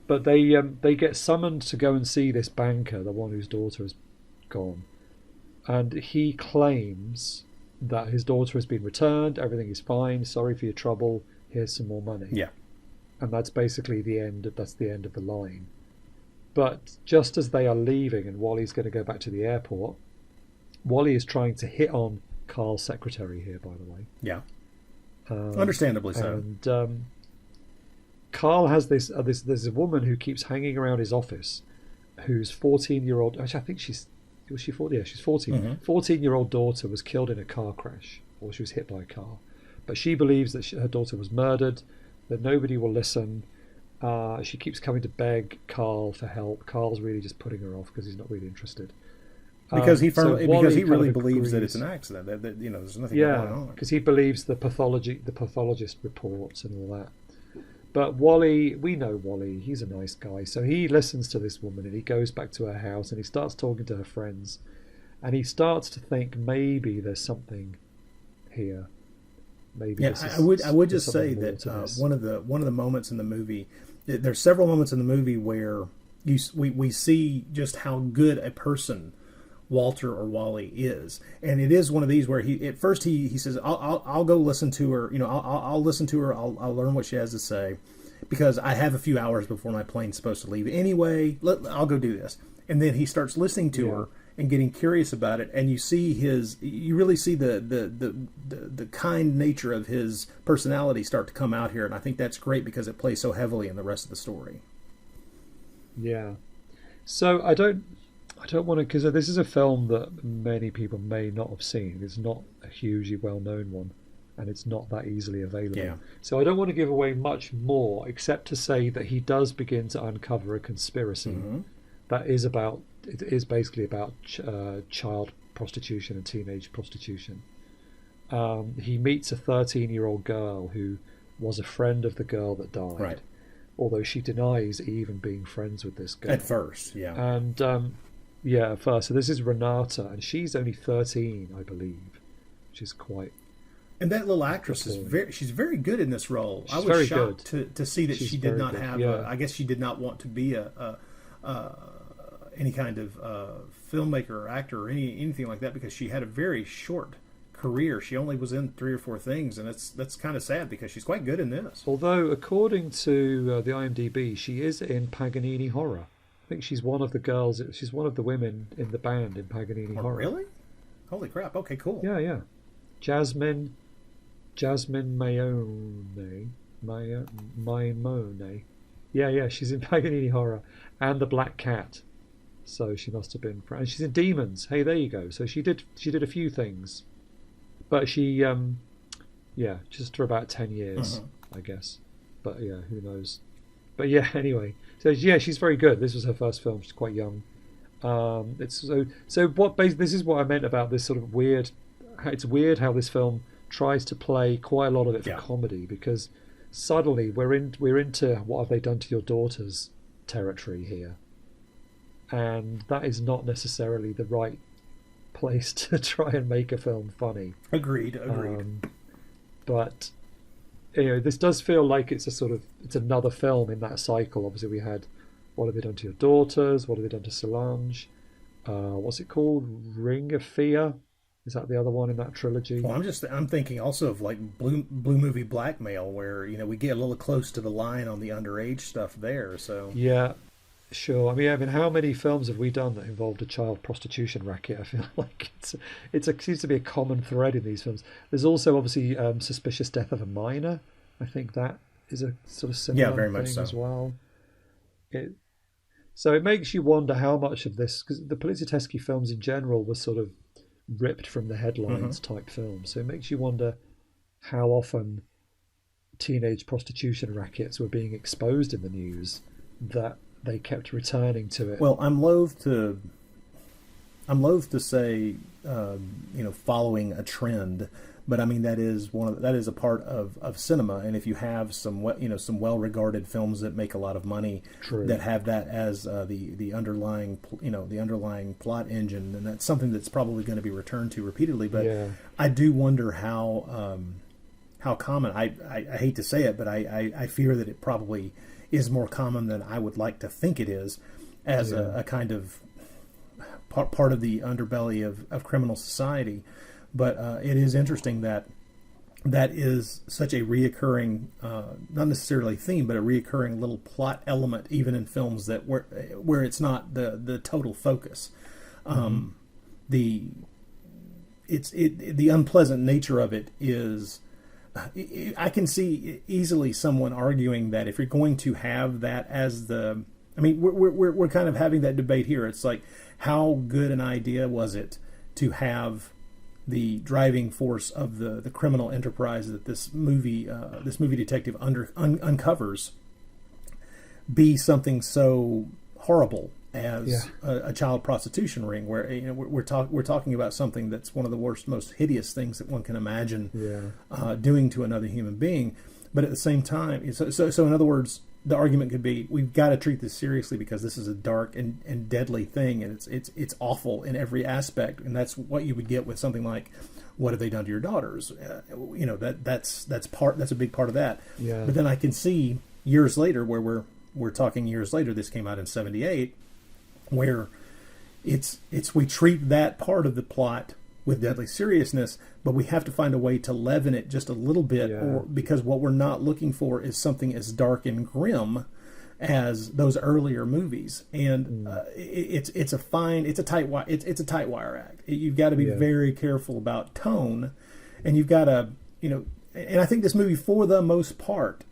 But they get summoned to go and see this banker, the one whose daughter has gone, and he claims that his daughter has been returned, everything is fine, sorry for your trouble, here's some more money. Yeah. And that's basically the end of the line. But just as they are leaving and Wally's going to go back to the airport, Wally is trying to hit on Carl's secretary here, by the way. Yeah. Understandably so. And Carl has there's a woman who keeps hanging around his office, whose 14-year-old, actually I think she's 14? Yeah, she's 14. Mm-hmm. 14-year-old daughter was killed in a car crash, or she was hit by a car. But she believes that her daughter was murdered, that nobody will listen. She keeps coming to beg Carl for help. Carl's really just putting her off because he's not really interested. Because he really believes agrees. that it's an accident. That there's nothing going on. Because he believes the pathologist reports and all that. But Wally, we know Wally, he's a nice guy. So he listens to this woman and he goes back to her house and he starts talking to her friends. And he starts to think maybe there's something here. Maybe I would just say that one of the moments in the movie, there's several moments in the movie where we see just how good a person Walter or Wally is, and it is one of these where he says I'll go listen to her, I'll listen to her, I'll learn what she has to say, because I have a few hours before my plane's supposed to leave anyway. I'll go do this, and then he starts listening to her and getting curious about it, and you really see the kind nature of his personality start to come out here, and I think that's great because it plays so heavily in the rest of the story. Yeah, so I don't want to, because this is a film that many people may not have seen. It's not a hugely well-known one, and it's not that easily available. Yeah. So I don't want to give away much more, except to say that he does begin to uncover a conspiracy that is basically about child prostitution and teenage prostitution. He meets a 13-year-old girl who was a friend of the girl that died. Right. Although she denies even being friends with this girl. At first, yeah. And at first. So this is Renata, and she's only 13, I believe, which is quite. And that little actress she's very good in this role. She's I was very shocked good. to see that She's she did not good, have. I guess she did not want to be any kind of filmmaker or actor or anything like that, because she had a very short career. She only was in 3 or 4 things, and that's kind of sad because she's quite good in this. Although, according to the IMDb, she is in Paganini Horror. I think she's one of the girls. She's one of the women in the band in Paganini Horror. Really? Holy crap! Okay, cool. Yeah. Jasmine Maimone. Yeah. She's in Paganini Horror and The Black Cat. So she must have been. And she's in Demons. Hey, there you go. So she did a few things, but she, just for about 10 years, I guess. But yeah, who knows? But yeah, anyway. So yeah, she's very good. This was her first film. She's quite young. This is what I meant about this sort of weird. It's weird how this film tries to play quite a lot of it for comedy, because suddenly we're into what have they done to your daughters territory here, and that is not necessarily the right place to try and make a film funny. Agreed. But this does feel like it's another film in that cycle. Obviously, we had What Have They Done to Your Daughters? What Have They Done to Solange? What's it called? Ring of Fear? Is that the other one in that trilogy? Well, I'm thinking also of like Blue Movie Blackmail, where we get a little close to the line on the underage stuff there. So yeah, sure. I mean, how many films have we done that involved a child prostitution racket? I feel like it seems to be a common thread in these films. There's also obviously Suspicious Death of a Minor. I think that is a sort of similar very much thing so as well. So it makes you wonder how much of this, because the Poliziotto films in general were sort of ripped from the headlines type films. So it makes you wonder how often teenage prostitution rackets were being exposed in the news, that they kept returning to it. Well, I'm loath to say, following a trend, But I mean, that is a part of cinema. And if you have some some well-regarded films that make a lot of money, True. that have that as the underlying plot engine, then that's something that's probably going to be returned to repeatedly. But Yeah. I do wonder how common. I hate to say it, but I fear that it probably is more common than I would like to think it is, as a kind of part of the underbelly of criminal society. But it is interesting that is such a reoccurring, not necessarily theme, but a reoccurring little plot element, even in films that where it's not the total focus. The unpleasant nature of it is. I can see easily someone arguing that if you're going to have that as the, I mean, we're kind of having that debate here. It's like, how good an idea was it to have the driving force of the criminal enterprise that this movie detective uncovers be something so horrible as a child prostitution ring, where we're talking about something that's one of the worst, most hideous things that one can imagine doing to another human being. But at the same time, so in other words, the argument could be, we've got to treat this seriously because this is a dark and deadly thing, and it's awful in every aspect, and that's what you would get with something like, what have they done to your daughters? That's a big part of that. Yeah. But then I can see years later, where we're talking years later. This came out in '78, where we treat that part of the plot with deadly seriousness, but we have to find a way to leaven it just a little bit, because what we're not looking for is something as dark and grim as those earlier movivies. And it's a tight wire act. You've got to be very careful about tone, and you've got to, and I think this movie, for the most part,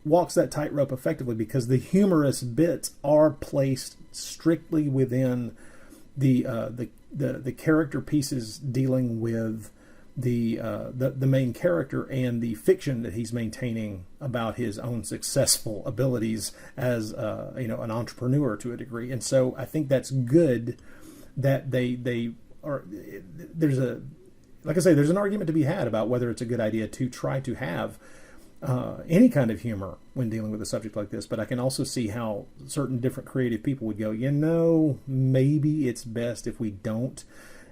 walks that tightrope effectively, because the humorous bits are placed strictly within the character pieces dealing with the main character and the fiction that he's maintaining about his own successful abilities as an entrepreneur to a degree. And so I think that's good that they are. There's an argument to be had about whether it's a good idea to try to have any kind of humor when dealing with a subject like this. But I can also see how certain different creative people would go, maybe it's best if we don't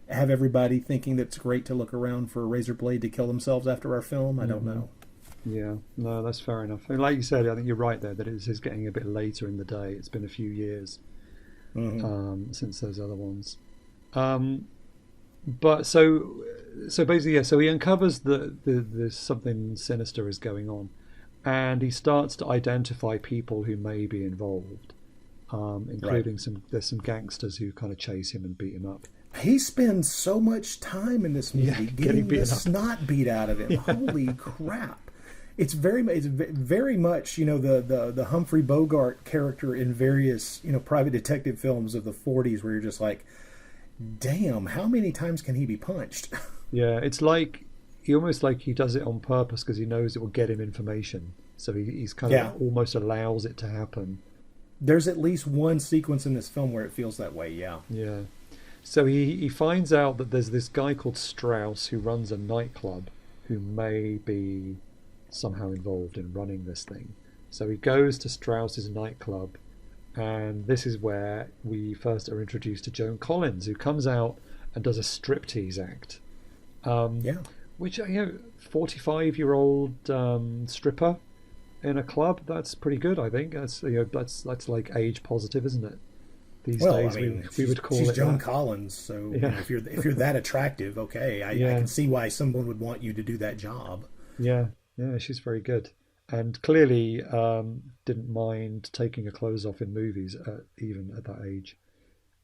have everybody thinking that it's great to look around for a razor blade to kill themselves after our film. I don't know. Yeah, no, that's fair enough. And like you said, I think you're right there, that it is getting a bit later in the day. It's been a few years since those other ones. But so basically, so he uncovers the something sinister is going on, and he starts to identify people who may be involved, including there's some gangsters who kind of chase him and beat him up. He spends so much time in this movie getting the snot beat out of him. Holy crap! It's very much the Humphrey Bogart character in various private detective films of the '40s, where you're just like, damn, how many times can he be punched? Yeah, it's like he does it on purpose because he knows it will get him information. So he's kind of almost allows it to happen. There's at least one sequence in this film where it feels that way, yeah. Yeah. So he finds out that there's this guy called Strauss who runs a nightclub who may be somehow involved in running this thing. So he goes to Strauss's nightclub, and this is where we first are introduced to Joan Collins, who comes out and does a striptease act. Which 45-year-old stripper in a club, that's pretty good, I think. That's like age positive, isn't it? These days, we would call it. She's Joan Collins, so if you're that attractive, okay, I can see why someone would want you to do that job. Yeah, she's very good, and clearly didn't mind taking her clothes off in movies, even at that age.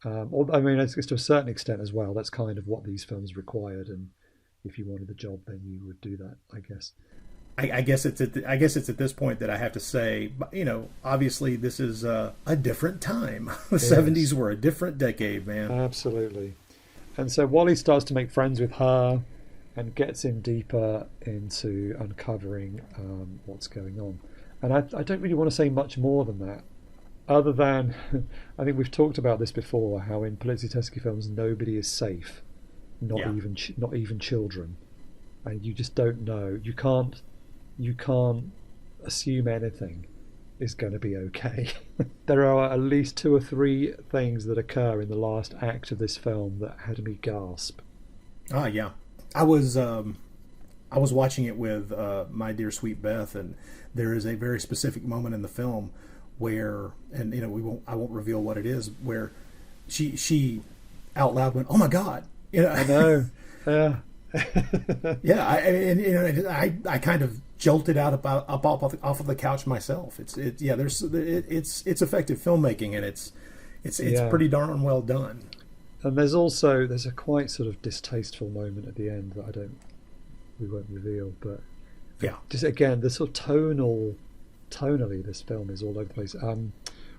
It's to a certain extent as well. That's kind of what these films required, and if you wanted the job, then you would do that, I guess. I guess it's at this point that I have to say, obviously this is a different time. The 70s were a different decade, man. Absolutely. And so Wally starts to make friends with her and gets him deeper into uncovering what's going on. And I don't really want to say much more than that, other than I think we've talked about this before, how in Poliziotto films nobody is safe, not even children. and you just don't know. You can't assume anything is going to be okay. There are at least 2 or 3 things that occur in the last act of this film that had me gasp. Ah, yeah. I was watching it with my dear sweet Beth, and there is a very specific moment in the film where, and I won't reveal what it is, where she out loud went, "Oh my God!" I know. Yeah. Yeah. I kind of jolted up off of the couch myself. It's effective filmmaking, and it's pretty darn well done. And there's a quite sort of distasteful moment at the end that we won't reveal, but yeah, just again the sort of tonally this film is all over the place.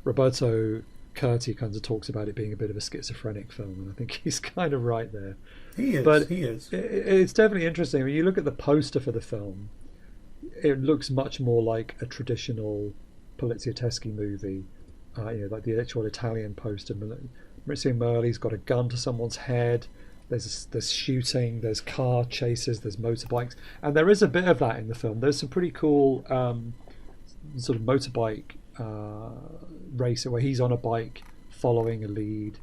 Roberto Curti kind of talks about it being a bit of a schizophrenic film, and I think he's kind of right there. He is. But he is. It's definitely interesting. When you look at the poster for the film, it looks much more like a traditional Poliziotto movie, like the actual Italian poster. Marizio Merli's got a gun to someone's head. There's shooting, there's car chases, there's motorbikes, and there is a bit of that in the film. There's some pretty cool sort of motorbike racer where he's on a bike following a lead,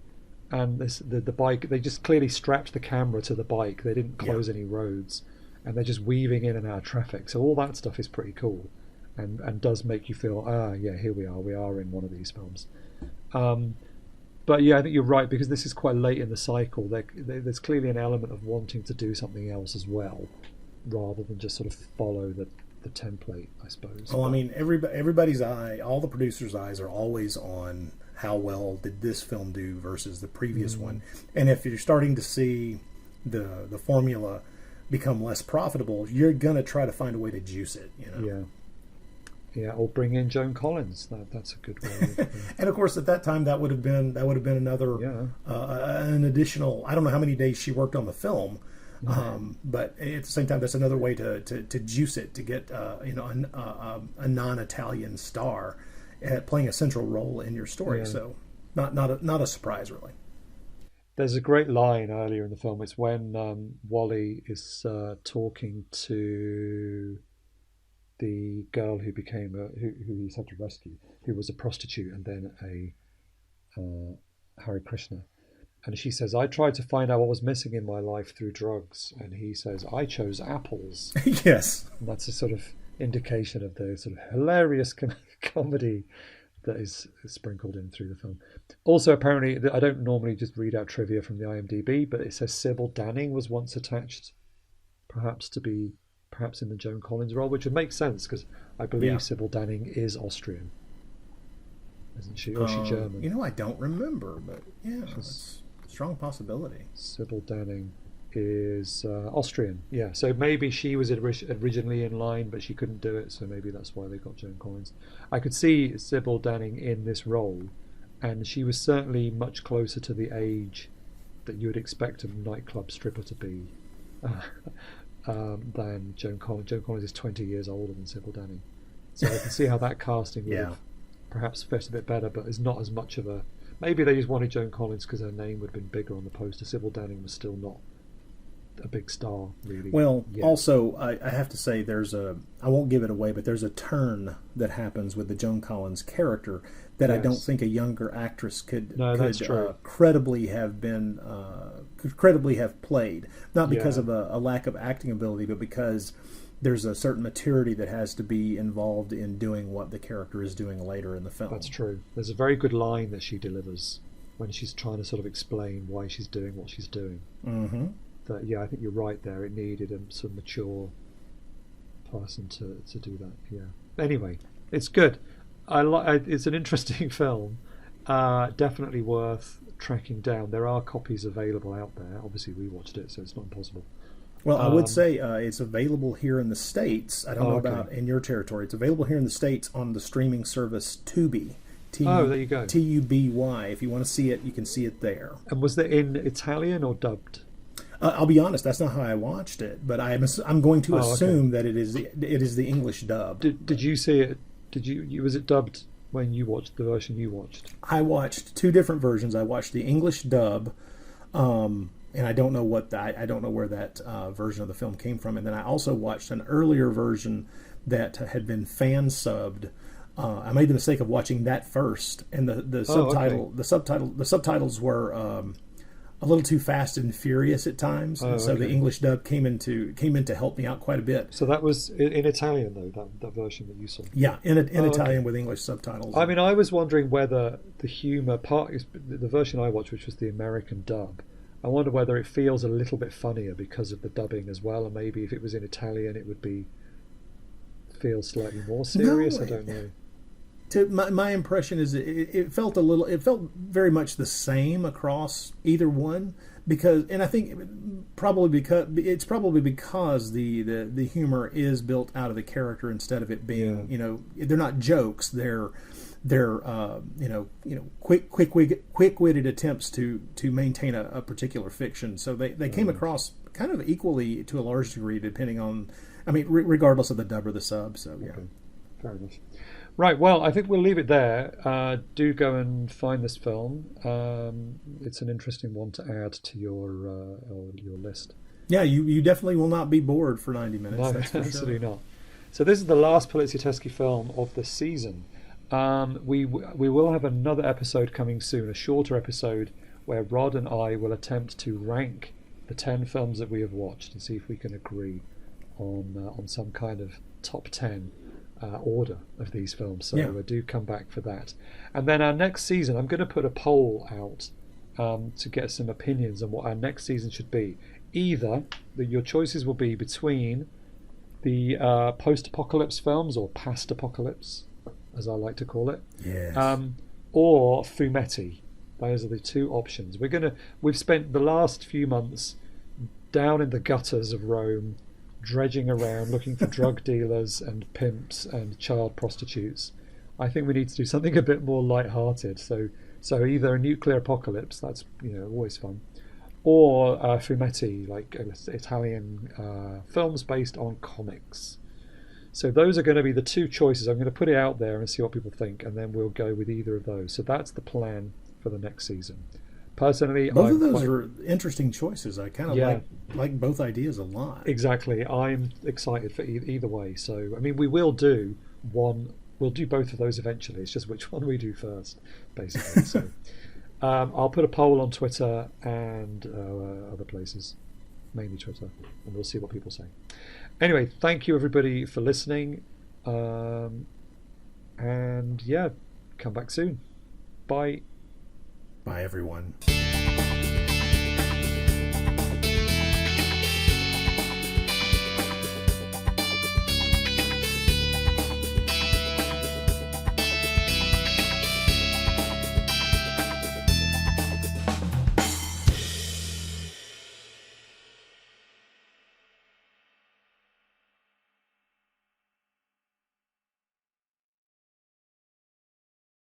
and the bike, they just clearly strapped the camera to the bike. They didn't close any roads, and they're just weaving in and out of traffic. So all that stuff is pretty cool, and does make you feel, here we are in one of these films. But yeah, I think you're right, because this is quite late in the cycle. There's clearly an element of wanting to do something else as well, rather than just sort of follow the template, I suppose. Well, I mean, everybody's eye, all the producers' eyes are always on how well did this film do versus the previous one. And if you're starting to see the formula become less profitable, you're going to try to find a way to juice it. Yeah, or bring in Joan Collins. That's a good way. And of course, at that time, that would have been another an additional. I don't know how many days she worked on the film, but at the same time, that's another way to juice it, to get a non-Italian star playing a central role in your story. Yeah. So not a surprise, really. There's a great line earlier in the film. It's when Wally is talking to the girl who became who he's had to rescue, who was a prostitute and then a Hare Krishna, and she says, "I tried to find out what was missing in my life through drugs," and he says, "I chose apples." Yes, and that's a sort of indication of the sort of hilarious comedy that is sprinkled in through the film. Also, apparently, I don't normally just read out trivia from the IMDb, but it says Sybil Danning was once attached, perhaps in the Joan Collins role, which would make sense because I believe Sybil Danning is Austrian, isn't she? Or is she German? I don't remember, but it's a strong possibility. Sybil Danning is Austrian, yeah. So maybe she was originally in line, but she couldn't do it, so maybe that's why they got Joan Collins. I could see Sybil Danning in this role, and she was certainly much closer to the age that you would expect a nightclub stripper to be. Than Joan Collins. Joan Collins is 20 years older than Sybil Danning, so I can see how that casting would have perhaps fit a bit better, but is not as much of a. Maybe they just wanted Joan Collins because her name would have been bigger on the poster. Sybil Danning was still not a big star, really. Well, also, I have to say, I won't give it away, but there's a turn that happens with the Joan Collins character that I don't think a younger actress could credibly have played. Not because of a lack of acting ability, but because there's a certain maturity that has to be involved in doing what the character is doing later in the film. That's true. There's a very good line that she delivers when she's trying to sort of explain why she's doing what she's doing. Mm-hmm. That, I think you're right there. It needed a sort of mature person to do that. Yeah. Anyway, it's good. It's an interesting film. Definitely worth tracking down. There are copies available out there. Obviously, we watched it, so it's not impossible. Well, I would say it's available here in the States. I don't know about in your territory. It's available here in the States on the streaming service Tubi. There you go. Tuby. If you want to see it, you can see it there. And was it in Italian or dubbed? I'll be honest, that's not how I watched it, but I'm going to assume that it is the English dub. Did you see it? Was it dubbed when you watched the version you watched? I watched 2 different versions. I watched the English dub, and I don't know I don't know where that version of the film came from. And then I also watched an earlier version that had been fan subbed. I made the mistake of watching that first, and the subtitles were a little too fast and furious at times, and so the English dub came in to help me out quite a bit. So that was in Italian, though, that version that you saw? Yeah, in Italian with English subtitles. I mean, I was wondering whether the humour part is the version I watched, which was the American dub. I wonder whether it feels a little bit funnier because of the dubbing as well, and maybe if it was in Italian, it would feel slightly more serious. I don't know. My impression is it felt very much the same across either one, and I think probably because the humor is built out of the character instead of it being they're not jokes, they're quick-witted attempts to maintain a particular fiction. So they came across kind of equally to a large degree, depending on, regardless of the dub or the sub. So yeah, fair enough. Right, well, I think we'll leave it there. Do go and find this film. It's an interesting one to add to your list. Yeah, you definitely will not be bored for 90 minutes. No, that's for absolutely sure. not. So this is the last Poliziotto film of the season. We will have another episode coming soon, a shorter episode where Rod and I will attempt to rank the 10 films that we have watched and see if we can agree on some kind of top 10 order of these films. So do come back for that. And then our next season, I'm going to put a poll out to get some opinions on what our next season should be. Either your choices will be between the post-apocalypse films, or past apocalypse, as I like to call it, or fumetti. Those are the two options. We've spent the last few months down in the gutters of Rome, dredging around looking for drug dealers and pimps and child prostitutes. I think we need to do something a bit more light-hearted. So either a nuclear apocalypse, that's always fun, or fumetti, like Italian films based on comics. So those are going to be the two choices. I'm going to put it out there and see what people think, and then we'll go with either of those. So that's the plan for the next season. Personally, both of those are interesting choices. I kind of like both ideas a lot. Exactly. I'm excited for either way. So, we will do one. We'll do both of those eventually. It's just which one we do first, basically. So, I'll put a poll on Twitter and other places, mainly Twitter, and we'll see what people say. Anyway, thank you everybody for listening. And come back soon. Bye. Bye, everyone.